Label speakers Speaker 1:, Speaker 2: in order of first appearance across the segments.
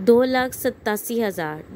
Speaker 1: 2,87,000,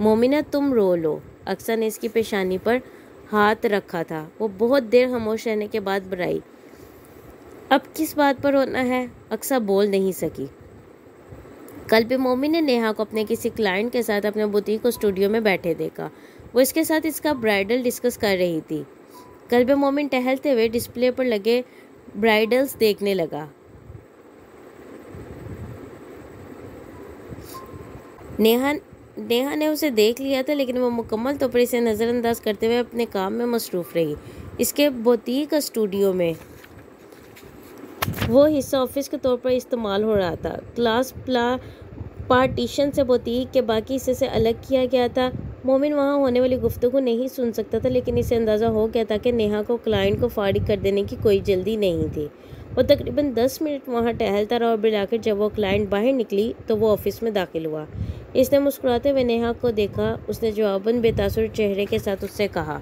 Speaker 1: مومنہ تم رو لو۔ اقصیٰ نے اس کی پیشانی پر ہاتھ رکھا تھا۔ وہ بہت دیر خاموش رہنے کے بعد بڑھائی، اب کس بات پر رونا ہے؟ اقصیٰ بول نہیں سکی۔ قلب مومن نے نیہا کو اپنے کسی کلائنٹ کے ساتھ اپنے بوتیک اسٹوڈیو میں بیٹھے دیکھا۔ وہ اس کے ساتھ اس کا برائڈل ڈسکس کر رہی تھی۔ قلب مومن ٹہلتے ہوئے ڈسپلے پر لگے برائڈلز دیکھنے لگا۔ نیہا نے اسے دیکھ لیا تھا، لیکن وہ مکمل طور پر اسے نظر انداز کرتے ہوئے اپنے کام میں مصروف رہی۔ اس کے بوتیک اسٹوڈیو میں وہ حصہ آفس کے طور پر استعمال ہو رہا تھا۔ کلاس پارٹیشن سے بوتیک کے باقی حصے سے الگ کیا گیا تھا۔ مومن وہاں ہونے والی گفتگو نہیں سن سکتا تھا، لیکن اسے اندازہ ہو گیا تھا کہ نیہا کو کلائنٹ کو فارغ کر دینے کی کوئی جلدی نہیں تھی۔ وہ تقریباً 10 منٹ وہاں ٹہلتا رہا اور بالآخر جب وہ کلائنٹ باہر نکلی تو وہ آفس میں داخل ہوا۔ اس نے مسکراتے ہوئے نیہا کو دیکھا۔ اس نے جواباً بے تاثر چہرے کے ساتھ اس سے کہا،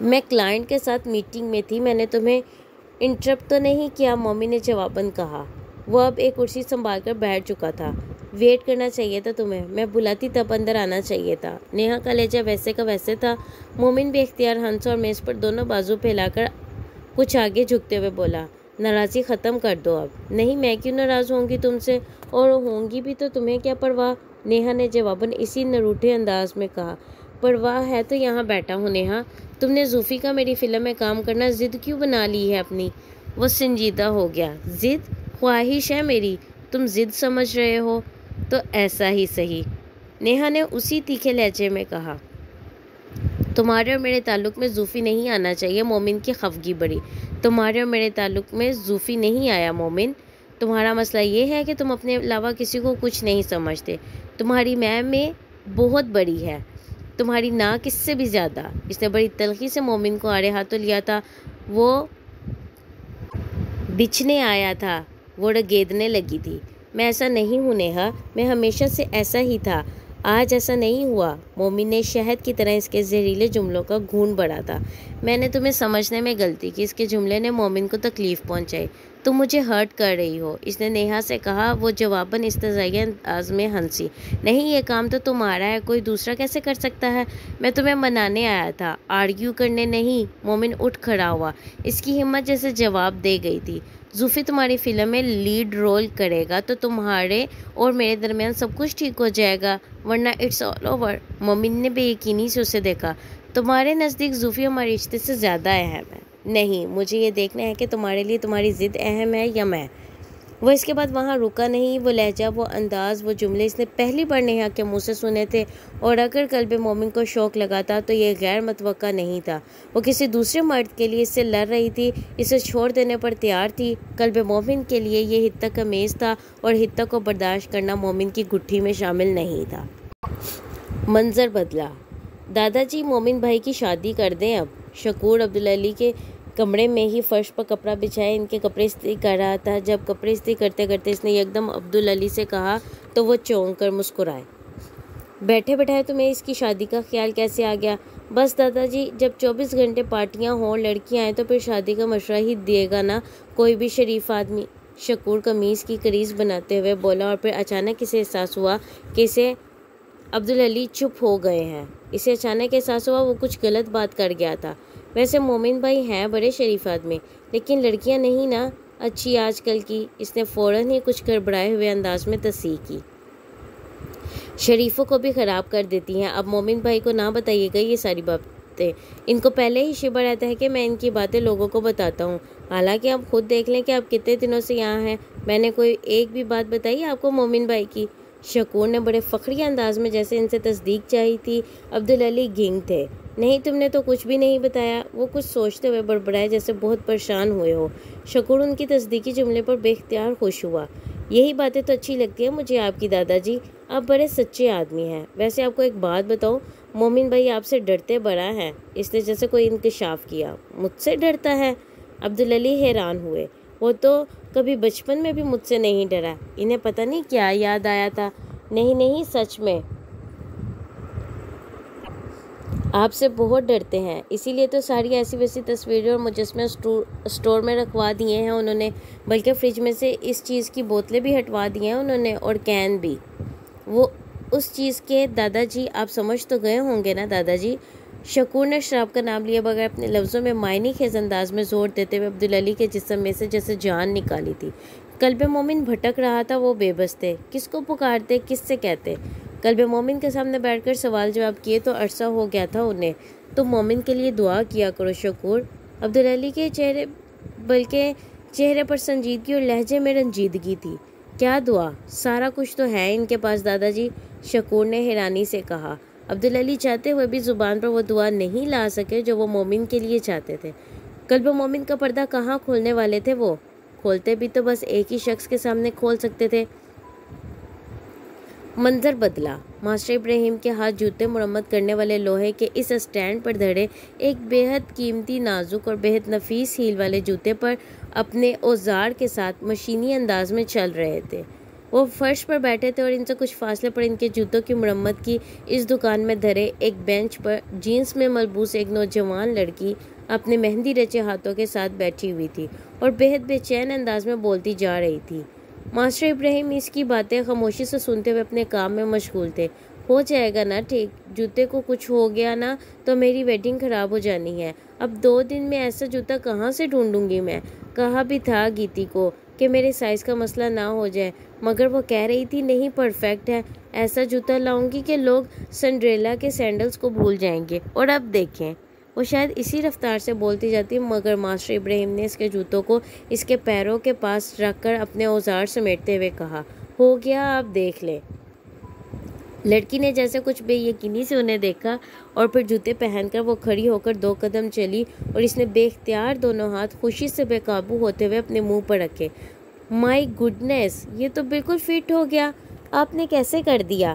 Speaker 1: میں کلائنٹ کے ساتھ میٹنگ میں تھی، میں نے تمہیں انٹرپٹ تو نہیں کیا؟ مومن نے جواباً کہا۔ وہ اب ایک کرسی سنبھال کر بیٹھ چکا تھا۔ ویٹ کرنا چاہیے تھا تمہیں، میں بلاتی تب اندر آنا چاہیے تھا۔ نیہا کا لہجہ ویسے کا ویسے تھا۔ مومن بھی اختیار ہنسا اور میز پر دونوں بازو پھیلا کر کچھ آگے جھکتے ہوئے بولا، ناراضی ختم کر دو اب۔ نہیں، میں کیوں ناراض ہوں گی تم سے، اور ہوں گی بھی تو تمہیں کیا پرواہ؟ نیہا نے جواباً اسی نروٹھے انداز میں کہا۔ پرواہ ہے تو یہاں بیٹھا ہوں نیہا۔ تم نے زوفی کا میری فلم میں کام کرنا ضد کیوں بنا لی ہے اپنی؟ وہ سنجیدہ ہو گیا۔ ضد؟ خواہش ہے میری، تم ضد سمجھ رہے ہو تو ایسا ہی صحیح، نیہا نے اسی تیکھے لہجے میں کہا۔ تمہارے اور میرے تعلق میں زوفی نہیں آنا چاہیے۔ مومن کی خفگی بڑھی۔ تمہارے اور میرے تعلق میں زوفی نہیں آیا مومن۔ تمہارا مسئلہ یہ ہے کہ تم اپنے علاوہ کسی کو کچھ نہیں سمجھتے۔ تمہاری میں بہت بڑی ہے، تمہاری ناک اس سے بھی زیادہ۔ اس نے بڑی تلخی سے مومن کو آڑے ہاتھوں لیا تھا۔ وہ بچھنے آیا تھا، وہ رگیدنے لگی تھی۔ میں ایسا نہیں ہوں نیہا، میں ہمیشہ سے ایسا ہی تھا، آج ایسا نہیں ہوا۔ مومن نے شہد کی طرح اس کے زہریلے جملوں کا گھون بڑھا تھا۔ میں نے تمہیں سمجھنے میں غلطی کی۔ اس کے جملے نے مومن کو تکلیف پہنچائی۔ تم مجھے ہرٹ کر رہی ہو، اس نے نیہا سے کہا۔ وہ جواباً استہزائیہ انداز میں ہنسی۔ نہیں، یہ کام تو تمہارا ہے، کوئی دوسرا کیسے کر سکتا ہے؟ میں تمہیں منانے آیا تھا، آرگیو کرنے نہیں۔ مومن اٹھ کھڑا ہوا۔ اس کی ہمت جیسے جواب دے گئی تھی۔ زوفی تمہاری فلم میں لیڈ رول کرے گا تو تمہارے اور میرے درمیان سب کچھ ٹھیک ہو جائے گا، ورنہ اٹس آل اوور۔ مومن نے بے یقینی سے اسے دیکھا۔ تمہارے نزدیک زوفی ہمارے رشتے سے زیادہ اہم ہے؟ نہیں، مجھے یہ دیکھنا ہے کہ تمہارے لیے تمہاری ضد اہم ہے یا میں۔ وہ اس کے بعد وہاں رکا نہیں۔ وہ لہجہ، وہ انداز، وہ جملے اس نے پہلی بار نیہا کے منہ سے سنے تھے، اور اگر قلب مومن کو شوق لگا تھا تو یہ غیر متوقع نہیں تھا۔ وہ کسی دوسرے مرد کے لیے اس سے لڑ رہی تھی، اسے چھوڑ دینے پر تیار تھی۔ قلب مومن کے لیے یہ حد کا میز تھا، اور حد کو برداشت کرنا مومن کی گٹھی میں شامل نہیں تھا۔ منظر بدلا۔ دادا جی، مومن بھائی کی شادی کر دیں اب۔ شکور عبدالعلی کے کمرے میں ہی فرش پر کپڑا بچھائے ان کے کپڑے استری کر رہا تھا۔ جب کپڑے استری کرتے کرتے اس نے یکدم عبدالعلی سے کہا تو وہ چونک کر مسکرائے۔ بیٹھے بیٹھائے تمہیں اس کی شادی کا خیال کیسے آ گیا؟ بس دادا جی، جب 24 گھنٹے پارٹیاں ہوں، لڑکیاں آئیں تو پھر شادی کا مشورہ ہی دے گا نا کوئی بھی شریف آدمی۔ شکور قمیض کی کریز بناتے ہوئے بولا، اور پھر اچانک اسے احساس ہوا کہ اسے عبدالعلی چپ ہو گئے ہیں۔ اسے اچانک احساس ہوا وہ کچھ غلط بات کر گیا تھا۔ ویسے مومن بھائی ہیں بڑے شریف آدمی، لیکن لڑکیاں نہیں نا اچھی آج کل کی۔ اس نے فوراً ہی کچھ گڑبڑائے ہوئے انداز میں تصحیح کی۔ شریفوں کو بھی خراب کر دیتی ہیں۔ اب مومن بھائی کو نہ بتائیے گا یہ ساری باتیں، ان کو پہلے ہی شبہ رہتا ہے کہ میں ان کی باتیں لوگوں کو بتاتا ہوں۔ حالانکہ آپ خود دیکھ لیں کہ آپ کتنے دنوں سے یہاں ہیں، میں نے کوئی ایک بھی بات بتائی آپ کو مومن بھائی کی؟ شکور نے بڑے فخری انداز میں جیسے ان سے تصدیق چاہی تھی۔ عبدالعلی گھنگ تھے۔ نہیں، تم نے تو کچھ بھی نہیں بتایا۔ وہ کچھ سوچتے ہوئے بڑبڑائے جیسے بہت پریشان ہوئے ہو۔ شکور ان کی تصدیقی جملے پر بے اختیار خوش ہوا۔ یہی باتیں تو اچھی لگتی ہیں مجھے آپ کی دادا جی، آپ بڑے سچے آدمی ہیں۔ ویسے آپ کو ایک بات بتاؤں، مومن بھائی آپ سے ڈرتے بڑا ہیں۔ اس نے جیسے کوئی انکشاف کیا۔ مجھ سے ڈرتا ہے؟ عبدالعلی حیران ہوئے۔ وہ تو کبھی بچپن میں بھی مجھ سے نہیں ڈرا۔ انہیں پتہ نہیں کیا یاد آیا تھا۔ نہیں، سچ میں آپ سے بہت ڈرتے ہیں، اسی لیے تو ساری ایسی ویسی تصویریں اور مجسمے اسٹور میں رکھوا دیے ہیں انہوں نے، بلکہ فریج میں سے اس چیز کی بوتلیں بھی ہٹوا دی ہیں انہوں نے، اور کین بھی۔ وہ اس چیز کے دادا جی آپ سمجھ تو گئے ہوں گے نا دادا جی؟ شکور نے شراب کا نام لیا بغیر اپنے لفظوں میں معنی خیز انداز میں زور دیتے ہوئے عبدالعلی کے جسم میں سے جیسے جان نکالی تھی۔ قلب مومن بھٹک رہا تھا، وہ بے بس تھے، کس کو پکارتے، کس سے کہتے؟ قلب مومن کے سامنے بیٹھ کر سوال جواب کیے تو عرصہ ہو گیا تھا انہیں۔ تم مومن کے لیے دعا کیا کرو شکور۔ عبدالعلی کے چہرے پر سنجیدگی اور لہجے میں رنجیدگی تھی۔ کیا دعا؟ سارا کچھ تو ہے ان کے پاس دادا جی، شکور نے حیرانی سے کہا۔ عبدالعلی چاہتے ہوئے بھی زبان پر وہ دعا نہیں لا سکے جو وہ مومن کے لیے چاہتے تھے۔ قلب مومن کا پردہ کہاں کھولنے والے تھے وہ؟ کھولتے بھی تو بس ایک ہی شخص کے سامنے کھول سکتے تھے۔ منظر بدلا۔ ماسٹر ابراہیم کے ہاتھ جوتے مرمت کرنے والے لوہے کے اس اسٹینڈ پر دھڑے ایک بے حد قیمتی، نازک اور بے حد نفیس ہیل والے جوتے پر اپنے اوزار کے ساتھ مشینی انداز میں چل رہے تھے۔ وہ فرش پر بیٹھے تھے اور ان سے کچھ فاصلے پر ان کے جوتوں کی مرمت کی اس دکان میں دھرے ایک بینچ پر جینس میں ملبوس ایک نوجوان لڑکی اپنے مہندی رچے ہاتھوں کے ساتھ بیٹھی ہوئی تھی اور بے حد بے چین انداز میں بولتی جا رہی تھی۔ ماسٹر ابراہیم اس کی باتیں خاموشی سے سنتے ہوئے اپنے کام میں مشغول تھے۔ ہو جائے گا نا ٹھیک؟ جوتے کو کچھ ہو گیا نا تو میری ویڈنگ خراب ہو جانی ہے۔ اب 2 دن میں ایسا جوتا کہاں سے ڈھونڈوں گی میں؟ کہا بھی تھا گیتی کو کہ میرے سائز کا مسئلہ نہ ہو جائے، مگر وہ کہہ رہی تھی نہیں پرفیکٹ ہے، ایسا جوتا لاؤں گی کہ لوگ سنڈریلا کے سینڈلز کو بھول جائیں گے۔ اور اب دیکھیں، وہ شاید اسی رفتار سے بولتی جاتی مگر ماسٹر ابراہیم نے اس کے جوتوں کو اس کے پیروں کے پاس رکھ کر اپنے اوزار سمیٹتے ہوئے کہا، ہو گیا، آپ دیکھ لیں۔ لڑکی نے جیسے کچھ بے یقینی سے انہیں دیکھا اور پھر جوتے پہن کر وہ کھڑی ہو کر 2 قدم چلی اور اس نے بے اختیار دونوں ہاتھ خوشی سے بے قابو ہوتے ہوئے اپنے منہ پر رکھے۔ مائی گڈنس، یہ تو بالکل فٹ ہو گیا، آپ نے کیسے کر دیا؟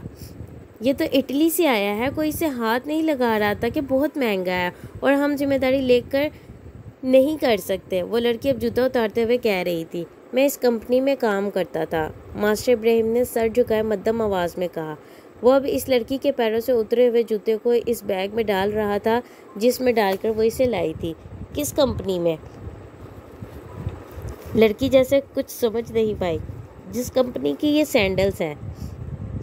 Speaker 1: یہ تو اٹلی سے آیا ہے، کوئی اسے ہاتھ نہیں لگا رہا تھا کہ بہت مہنگا ہے اور ہم ذمہ داری لے کر نہیں کر سکتے۔ وہ لڑکی اب جوتا اتارتے ہوئے کہہ رہی تھی، میں اس کمپنی میں کام کرتا تھا۔ ماسٹر ابراہیم نے سر جھکائے مدھم آواز میں کہا۔ وہ اب اس لڑکی کے پیروں سے اترے ہوئے جوتے کو اس بیگ میں ڈال رہا تھا جس میں ڈال کر وہ اسے لائی تھی۔ کس کمپنی میں؟ لڑکی جیسے کچھ سمجھ نہیں پائی۔ جس کمپنی کی یہ سینڈلز ہیں،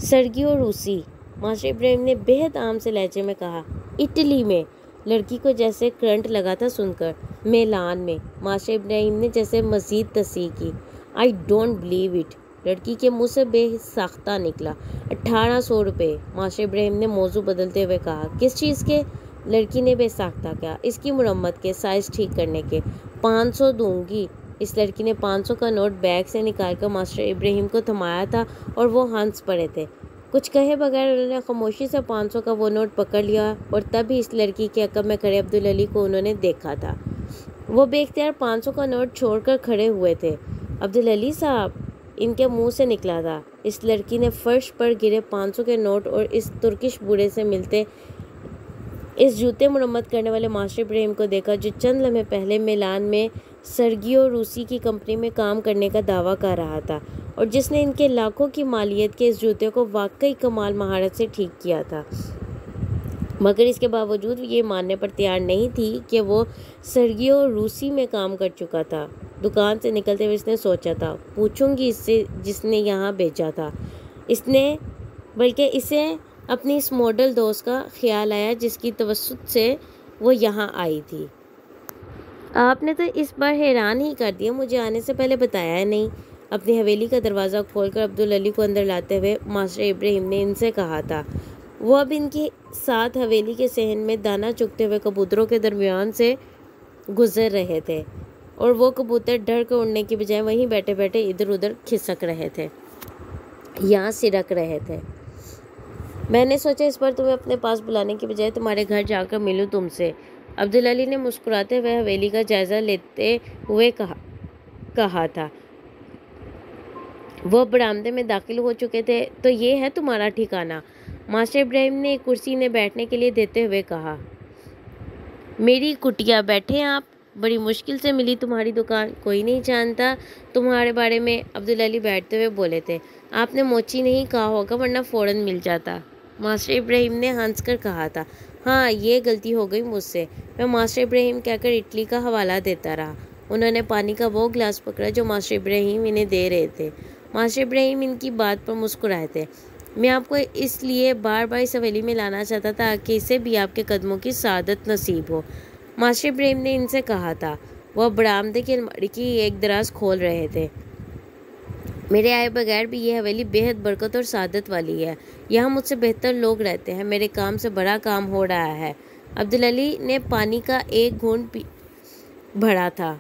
Speaker 1: سرگیو روسی، ماسٹر ابراہیم نے بے حد عام سے لہجے میں کہا۔ اٹلی میں؟ لڑکی کو جیسے کرنٹ لگا تھا سن کر۔ میلان میں، ماسٹر ابراہیم نے جیسے مزید تصحیح کی۔ آئی ڈونٹ بلیو اٹ، لڑکی کے منہ سے بے ساختہ نکلا۔ 1800 روپے، ماسٹر ابراہیم نے موضوع بدلتے ہوئے کہا۔ کس چیز کے؟ لڑکی نے بے ساختہ کہا۔ اس کی مرمت کے، سائز ٹھیک کرنے کے۔ 500 دوں گی۔ اس لڑکی نے 500 کا نوٹ بیگ سے نکال کر ماسٹر ابراہیم کو تھمایا تھا اور وہ ہنس پڑے تھے۔ کچھ کہے بغیر انہوں نے خاموشی سے 500 کا وہ نوٹ پکڑ لیا اور تب ہی اس لڑکی کے عقب میں کھڑے عبدالعلی کو انہوں نے دیکھا تھا۔ وہ بے اختیار 500 کا نوٹ چھوڑ کر کھڑے ہوئے تھے۔ عبدالعلی صاحب، ان کے منہ سے نکلا تھا۔ اس لڑکی نے فرش پر گرے 500 کے نوٹ اور اس ترکش بوڑھے سے ملتے اس جوتے مرمت کرنے والے ماسٹر ابراہیم کو دیکھا جو چند لمحے پہلے میلان میں سرگیو روسی کی کمپنی میں کام کرنے کا دعویٰ کر رہا تھا اور جس نے ان کے لاکھوں کی مالیت کے اس جوتے کو واقعی کمال مہارت سے ٹھیک کیا تھا، مگر اس کے باوجود یہ ماننے پر تیار نہیں تھی کہ وہ سرگیو روسی میں کام کر چکا تھا۔ دکان سے نکلتے ہوئے اس نے سوچا تھا، پوچھوں گی اس سے جس نے یہاں بھیجا تھا، بلکہ اسے اپنی اس ماڈل دوست کا خیال آیا جس کی توسط سے وہ یہاں آئی تھی۔ آپ نے تو اس بار حیران ہی کر دیا، مجھے آنے سے پہلے بتایا ہے نہیں۔ اپنی حویلی کا دروازہ کھول کر عبدالعلی کو اندر لاتے ہوئے ماسٹر ابراہیم نے ان سے کہا تھا۔ وہ اب ان کی ساتھ حویلی کے صحن میں دانہ چگتے ہوئے کبوتروں کے درمیان سے گزر رہے تھے اور وہ کبوتر ڈر کر اڑنے کی بجائے وہیں بیٹھے بیٹھے ادھر ادھر کھسک رہے تھے یا سرک رہے تھے۔ میں نے سوچا اس بار تمہیں اپنے پاس بلانے کی بجائے تمہارے گھر جا کر ملوں تم سے۔ عبدالعلی نے مسکراتے ہوئے حویلی کا جائزہ لیتے ہوئے کہا تھا۔ وہ برآمدے میں داخل ہو چکے تھے۔ تو یہ ہے تمہارا ٹھکانہ؟ ماسٹر ابراہیم نے ایک کرسی انہیں بیٹھنے کے لیے دیتے ہوئے کہا۔ میری کٹیا، بیٹھے آپ، بڑی مشکل سے ملی تمہاری دکان، کوئی نہیں جانتا تمہارے بارے میں۔ عبدالعلی بیٹھتے ہوئے بولے تھے۔ آپ نے موچی نہیں کہا ہوگا ورنہ فوراً مل جاتا، ماسٹر ابراہیم نے ہنس کر کہا تھا۔ ہاں، یہ غلطی ہو گئی مجھ سے، میں ماسٹر ابراہیم کہہ کر اٹلی کا حوالہ دیتا رہا۔ انہوں نے پانی کا وہ گلاس پکڑا جو ماسٹر ابراہیم انہیں دے رہے تھے۔ ماسٹر ابراہیم ان کی بات پر مسکرائے تھے۔ میں آپ کو اس لیے بار بار اس حویلی میں لانا چاہتا تھا کہ اسے بھی آپ کے قدموں کی سعادت نصیب ہو، ماسٹر ابراہیم نے ان سے کہا تھا۔ وہ برآمدے کی الماری کی ایک دراز کھول رہے تھے۔ میرے آئے بغیر بھی یہ حویلی بے حد برکت اور سعادت والی ہے۔ یہاں مجھ سے بہتر لوگ رہتے ہیں، میرے کام سے بڑا کام ہو رہا ہے۔ عبدالعلی نے پانی کا ایک گھونٹ بھرا تھا۔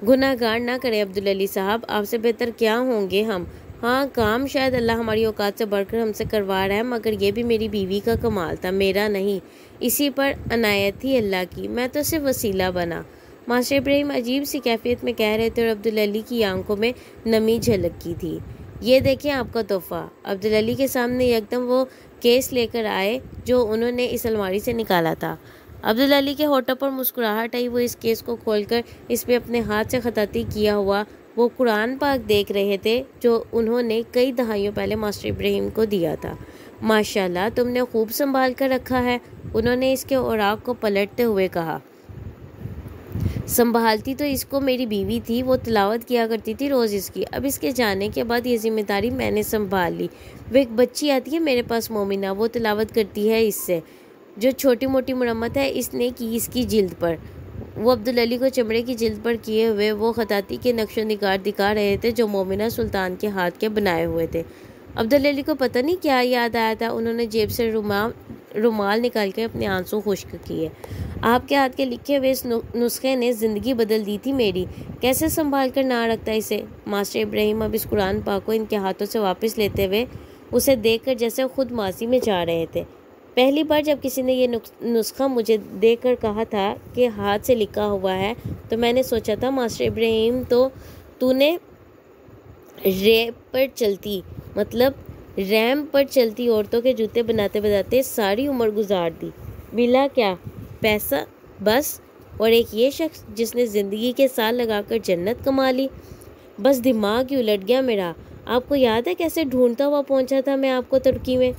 Speaker 1: گناہ گار نہ کریں عبدالعلی صاحب، آپ سے بہتر کیا ہوں گے ہم۔ ہاں، کام شاید اللہ ہماری اوقات سے بڑھ کر ہم سے کروا رہا ہے، مگر یہ بھی میری بیوی کا کمال تھا، میرا نہیں۔ اسی پر عنایت تھی اللہ کی، میں تو صرف وسیلہ بنا۔ ماسٹر ابراہیم عجیب سی کیفیت میں کہہ رہے تھے اور عبدالعلی کی آنکھوں میں نمی جھلکتی تھی۔ یہ دیکھیں آپ کا تحفہ۔ عبدالعلی کے سامنے یکدم وہ کیس لے کر آئے جو انہوں نے اس الماری سے نکالا تھا۔ عبدالعلی کے ہونٹوں پر مسکراہٹ آئی۔ وہ اس کیس کو کھول کر اس پہ اپنے ہاتھ سے خطاطی کیا ہوا وہ قرآن پاک دیکھ رہے تھے جو انہوں نے کئی دہائیوں پہلے ماسٹر ابراہیم کو دیا تھا۔ ماشاءاللہ، تم نے خوب سنبھال کر رکھا ہے، انہوں نے اس کے اوراق کو پلٹتے ہوئے کہا۔ سنبھالتی تو اس کو میری بیوی تھی، وہ تلاوت کیا کرتی تھی روز اس کی۔ اب اس کے جانے کے بعد یہ ذمہ داری میں نے سنبھال لی۔ وہ ایک بچی آتی ہے میرے پاس، مومنہ، وہ تلاوت کرتی ہے اس سے۔ جو چھوٹی موٹی مرمت ہے اس نے کی اس کی جلد پر۔ وہ عبدالعلی کو چمڑے کی جلد پر کیے ہوئے وہ خطاطی کے نقش و نگار دکھا رہے تھے جو مومنہ سلطان کے ہاتھ کے بنائے ہوئے تھے۔ عبدالعلی کو پتہ نہیں کیا یاد آیا تھا، انہوں نے جیب سے رومال نکال کے اپنے آنسو خشک کیے۔ آپ کے ہاتھ کے لکھے ہوئے اس نسخے نے زندگی بدل دی تھی میری، کیسے سنبھال کر نہ رکھتا اسے۔ ماسٹر ابراہیم اب اس قرآن پاک کو ان کے ہاتھوں سے واپس لیتے ہوئے اسے دیکھ کر جیسے خود ماضی میں جا رہے تھے۔ پہلی بار جب کسی نے یہ نسخہ مجھے دیکھ کر کہا تھا کہ ہاتھ سے لکھا ہوا ہے تو میں نے سوچا تھا ماسٹر ابراہیم تو نے ریمپ پر چلتی عورتوں کے جوتے بناتے بناتے ساری عمر گزار دی، ملا کیا؟ پیسہ بس، اور ایک یہ شخص جس نے زندگی کے سال لگا کر جنت کما لی۔ بس دماغ ہی الٹ گیا میرا۔ آپ کو یاد ہے کیسے ڈھونڈتا ہوا پہنچا تھا میں آپ کو ترکی میں؟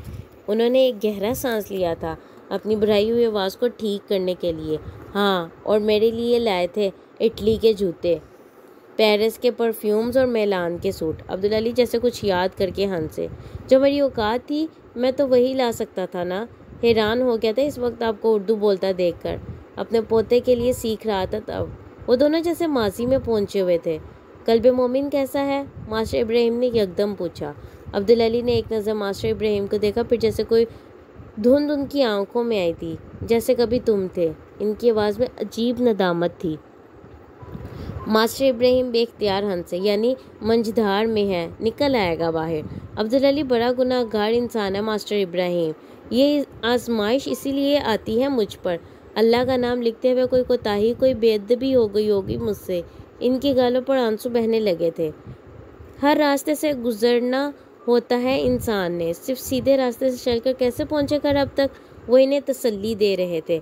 Speaker 1: انہوں نے ایک گہرا سانس لیا تھا اپنی بھرائی ہوئی آواز کو ٹھیک کرنے کے لیے۔ ہاں، اور میرے لیے لائے تھے اٹلی کے جوتے، پیرس کے پرفیومز اور میلان کے سوٹ۔ عبدالعلی جیسے کچھ یاد کر کے ہنسے۔ جو میری اوقات تھی میں تو وہی لا سکتا تھا نا۔ حیران ہو گیا تھا اس وقت آپ کو اردو بولتا دیکھ کر، اپنے پوتے کے لیے سیکھ رہا تھا تب۔ وہ دونوں جیسے ماضی میں پہنچے ہوئے تھے۔ قلب مومن کیسا ہے؟ ماسٹر ابراہیم نے یکدم پوچھا۔ عبدالعلی نے ایک نظر ماسٹر ابراہیم کو دیکھا، پھر جیسے کوئی دھند ان کی آنکھوں میں آئی تھی، جیسے کبھی تم تھے۔ ان کی آواز میں عجیب ندامت تھی۔ ماسٹر ابراہیم بے اختیار ہنسے، یعنی منجھدار میں ہے، نکل آئے گا باہر۔ عبدالعلی بڑا گناہ گار انسان ہے ماسٹر ابراہیم، یہ آزمائش اسی لیے آتی ہے مجھ پر۔ اللہ کا نام لکھتے ہوئے کوئی کوتاہی، کوئی بے ادبی ہو گئی ہوگی مجھ سے۔ ان کی گالوں پر آنسو بہنے لگے تھے۔ ہر راستے سے گزرنا ہوتا ہے انسان نے، صرف سیدھے راستے سے چل کر کیسے پہنچے گا اب تک؟ وہ انہیں تسلی دے رہے تھے۔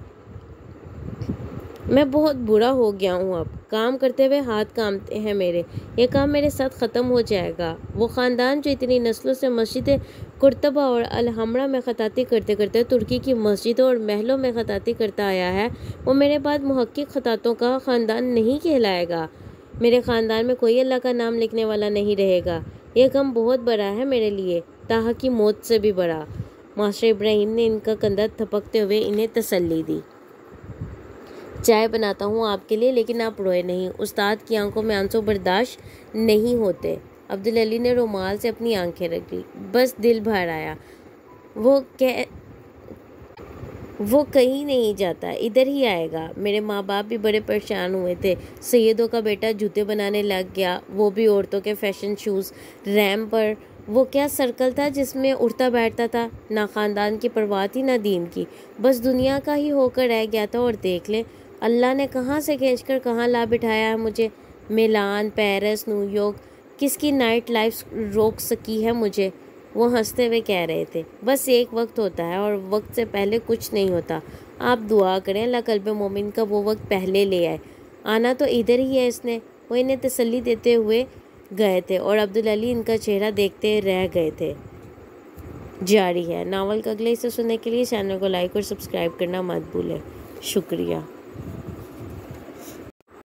Speaker 1: میں بہت برا ہو گیا ہوں، اب کام کرتے ہوئے ہاتھ کانپتے ہیں میرے، یہ کام میرے ساتھ ختم ہو جائے گا۔ وہ خاندان جو اتنی نسلوں سے مسجد قرطبہ اور الحمرا میں خطاطی کرتے کرتے ترکی کی مسجدوں اور محلوں میں خطاطی کرتا آیا ہے، وہ میرے بعد محقق خطاطوں کا خاندان نہیں کہلائے گا۔ میرے خاندان میں کوئی اللہ کا نام لکھنے والا نہیں رہے گا۔ یہ غم بہت بڑا ہے میرے لیے، طٰہٰ کی موت سے بھی بڑا۔ ماسٹر ابراہیم نے ان کا کندھا تھپکتے ہوئے انہیں تسلی دی۔ چائے بناتا ہوں آپ کے لیے، لیکن آپ روئے نہیں۔ استاد کی آنکھوں میں آنسو برداشت نہیں ہوتے۔ عبدالعلی نے رومال سے اپنی آنکھیں رک لی۔ بس دل بھر آیا۔ وہ کہیں نہیں جاتا، ادھر ہی آئے گا۔ میرے ماں باپ بھی بڑے پریشان ہوئے تھے۔ سیدوں کا بیٹا جوتے بنانے لگ گیا، وہ بھی عورتوں کے فیشن شوز۔ ریمپ پر وہ کیا سرکل تھا جس میں اٹھتا بیٹھتا تھا، نہ خاندان کی پرواہ تھی نہ دین کی، بس دنیا کا ہی ہو کر رہ گیا تھا۔ اور دیکھ لیں اللہ نے کہاں سے کھینچ کر کہاں لا بٹھایا ہے مجھے۔ میلان، پیرس، نیو یارک، کس کی نائٹ لائف روک سکی ہے مجھے؟ وہ ہنستے ہوئے کہہ رہے تھے۔ بس ایک وقت ہوتا ہے اور وقت سے پہلے کچھ نہیں ہوتا۔ آپ دعا کریں اللہ قلب مومن کا وہ وقت پہلے لے آئے۔ آنا تو ادھر ہی ہے اس نے۔ وہ انہیں تسلی دیتے ہوئے گئے تھے اور عبدالعلی ان کا چہرہ دیکھتے رہ گئے تھے۔ جاری ہے۔ ناول کا اگلے حصہ سننے کے لیے چینل کو لائک اور سبسکرائب کرنا مت بھولیں۔ شکریہ۔